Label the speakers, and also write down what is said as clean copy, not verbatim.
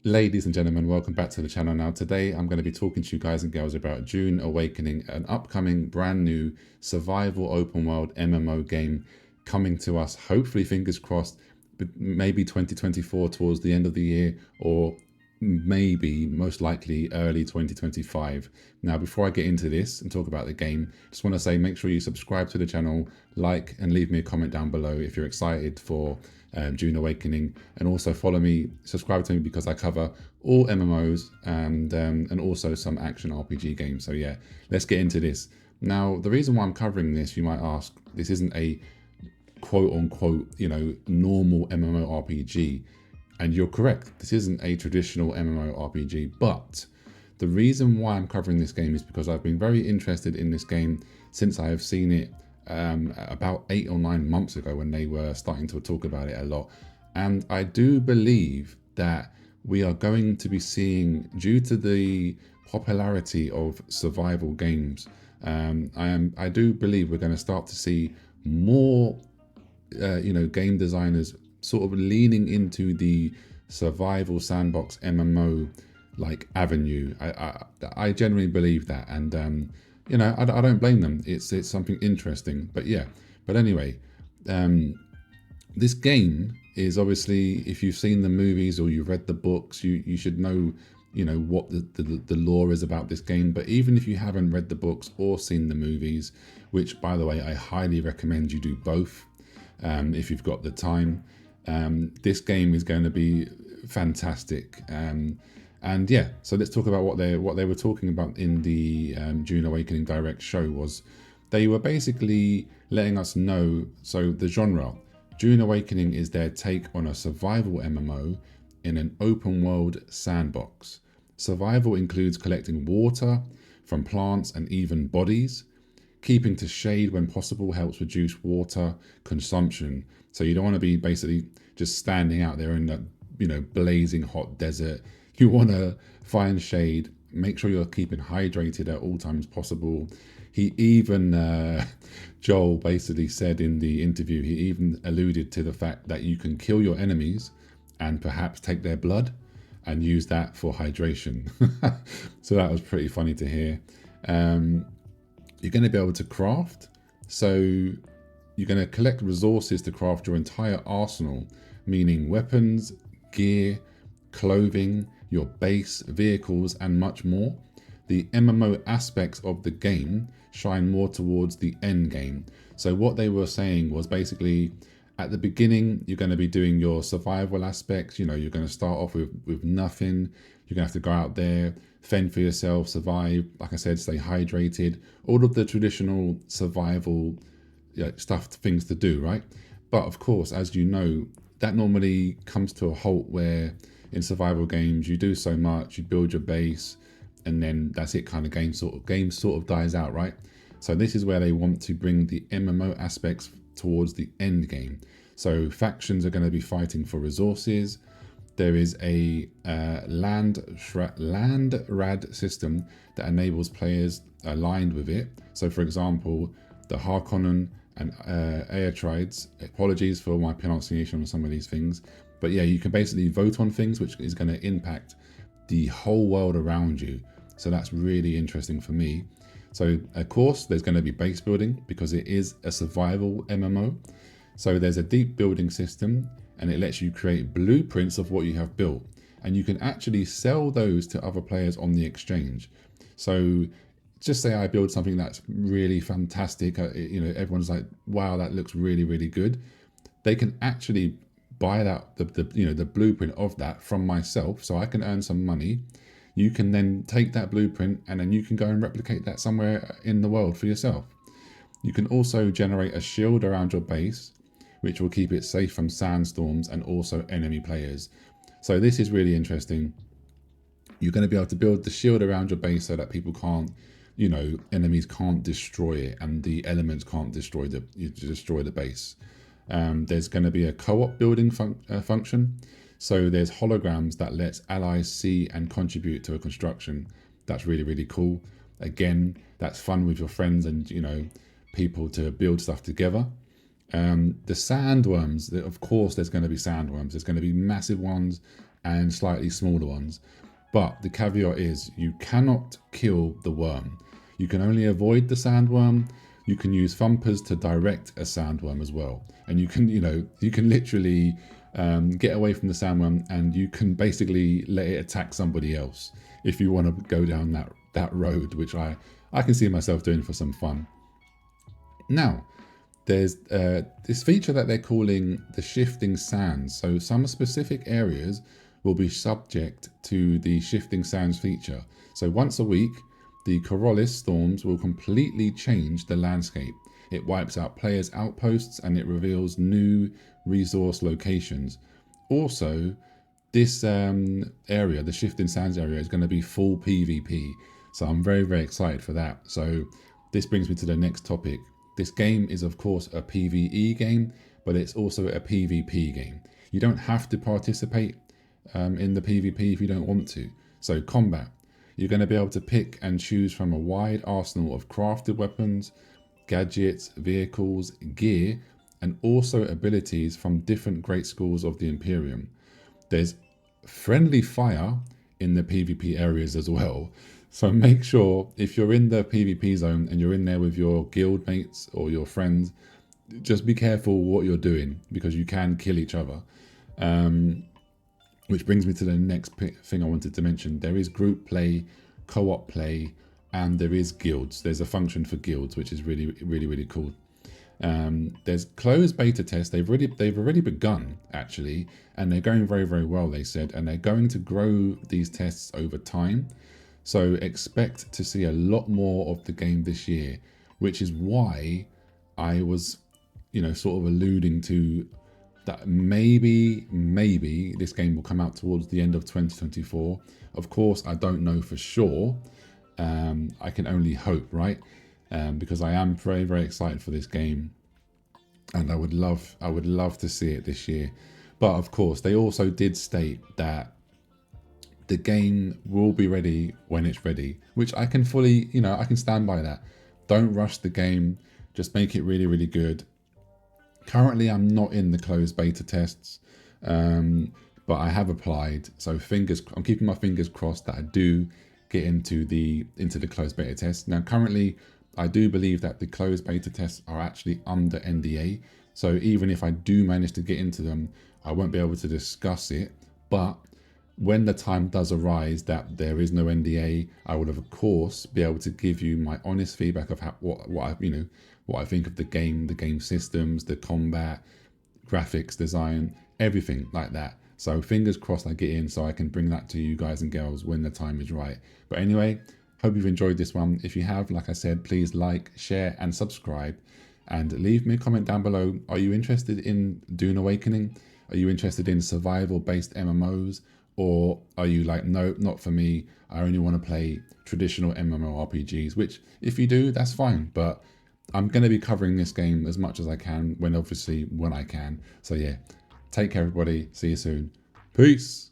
Speaker 1: Ladies and gentlemen, welcome back to the channel. Now today I'm going to be talking to you guys and girls about Dune Awakening, an upcoming brand new survival open world MMO game coming to us, hopefully fingers crossed, maybe 2024 towards the end of the year, or maybe most likely early 2025. Now before I get into this and talk about the game, just want to say make sure you subscribe to the channel, like, and leave me a comment down below if you're excited for Dune Awakening, and also follow me, subscribe to me, because I cover all MMOs and also some action RPG games. So yeah, let's get into this. Now the reason why I'm covering this, you might ask, this isn't a quote unquote normal MMORPG, and you're correct, this isn't a traditional MMORPG, but the reason why I'm covering this game is because I've been very interested in this game since I have seen it about 8 or 9 months ago when they were starting to talk about it a lot. And I do believe that we are going to be seeing, due to the popularity of survival games, I do believe we're going to start to see more game designers sort of leaning into the survival sandbox MMO like avenue. I genuinely believe that, and I don't blame them. It's something interesting, but yeah. But anyway, this game is obviously, if you've seen the movies or you've read the books, you should know what the lore is about this game. But even if you haven't read the books or seen the movies, which by the way I highly recommend you do both if you've got the time, this game is going to be fantastic. And yeah, so let's talk about what they were talking about in the Dune Awakening Direct show. Was they were basically letting us know, so the genre, Dune Awakening is their take on a survival MMO in an open world sandbox. Survival includes collecting water from plants and even bodies. Keeping to shade when possible helps reduce water consumption. So you don't want to be basically just standing out there in that blazing hot desert. You want to find shade, make sure you're keeping hydrated at all times possible. He even, Joel basically said in the interview, he even alluded to the fact that you can kill your enemies and perhaps take their blood and use that for hydration. So that was pretty funny to hear. You're going to be able to craft. So you're going to collect resources to craft your entire arsenal, meaning weapons, gear, clothing, your base, vehicles, and much more. The MMO aspects of the game shine more towards the end game. So what they were saying was basically, at the beginning, you're going to be doing your survival aspects. You're going to start off with nothing. You're going to have to go out there, fend for yourself, survive. Like I said, stay hydrated. All of the traditional survival stuff, things to do, right? But of course, as you know, that normally comes to a halt where in survival games, you do so much, you build your base, and then that's it, kind of game sort of dies out, right? So this is where they want to bring the MMO aspects towards the end game. So factions are going to be fighting for resources. There is a land rad system that enables players aligned with it. So for example, the Harkonnen and Aetrides, apologies for my pronunciation on some of these things, but yeah, you can basically vote on things which is going to impact the whole world around you. So that's really interesting for me. So of course there's going to be base building because it is a survival MMO. So there's a deep building system, and it lets you create blueprints of what you have built, and you can actually sell those to other players on the exchange. So just say I build something that's really fantastic, everyone's like, wow, that looks really, really good. They can actually buy that the blueprint of that from myself, so I can earn some money. You can then take that blueprint and then you can go and replicate that somewhere in the world for yourself. You can also generate a shield around your base, which will keep it safe from sandstorms and also enemy players. So this is really interesting. You're going to be able to build the shield around your base so that people can't, enemies can't destroy it, and the elements can't destroy the base. There's going to be a co-op building function. So there's holograms that lets allies see and contribute to a construction. That's really, really cool. Again, that's fun with your friends and, people to build stuff together. The sandworms, of course, there's going to be sandworms. There's going to be massive ones, and slightly smaller ones. But the caveat is you cannot kill the worm. You can only avoid the sandworm. You can use thumpers to direct a sandworm as well. And you can, you can literally get away from the sandworm, and you can basically let it attack somebody else if you want to go down that road, which I can see myself doing for some fun. Now, there's this feature that they're calling the shifting sands. So some specific areas will be subject to the shifting sands feature. So once a week, the Corollis storms will completely change the landscape. It wipes out players' outposts and it reveals new resource locations. Also, this area, the Shifting Sands area, is going to be full PvP. So I'm very, very excited for that. So this brings me to the next topic. This game is, of course, a PvE game, but it's also a PvP game. You don't have to participate in the PvP if you don't want to. So combat. You're going to be able to pick and choose from a wide arsenal of crafted weapons, gadgets, vehicles, gear, and also abilities from different great schools of the Imperium. There's friendly fire in the PvP areas as well. So make sure if you're in the PvP zone and you're in there with your guild mates or your friends, just be careful what you're doing because you can kill each other. Which brings me to the next thing I wanted to mention. There is group play, co-op play, and there is guilds. There's a function for guilds, which is really, really, really cool. There's closed beta tests. They've already begun actually, and they're going very, very well, they said, and they're going to grow these tests over time. So expect to see a lot more of the game this year, which is why I was, sort of alluding to that maybe this game will come out towards the end of 2024. Of course, I don't know for sure. I can only hope, right? Because I am very, very excited for this game, and I would love to see it this year. But of course, they also did state that the game will be ready when it's ready, which I can fully, I can stand by that. Don't rush the game, just make it really, really good. Currently, I'm not in the closed beta tests, but I have applied. So I'm keeping my fingers crossed that I do get into the closed beta tests. Now, currently, I do believe that the closed beta tests are actually under NDA. So even if I do manage to get into them, I won't be able to discuss it. But when the time does arise that there is no NDA, I will of course be able to give you my honest feedback of what I think of the game systems, the combat, graphics, design, everything like that. So fingers crossed I get in so I can bring that to you guys and girls when the time is right. But anyway, hope you've enjoyed this one. If you have, like I said, please like, share and subscribe, and leave me a comment down below. Are you interested in Dune Awakening? Are you interested in survival based MMOs? Or are you like, no, not for me. I only want to play traditional MMORPGs, which if you do, that's fine. But I'm going to be covering this game as much as I can when I can. So yeah, take care everybody. See you soon. Peace.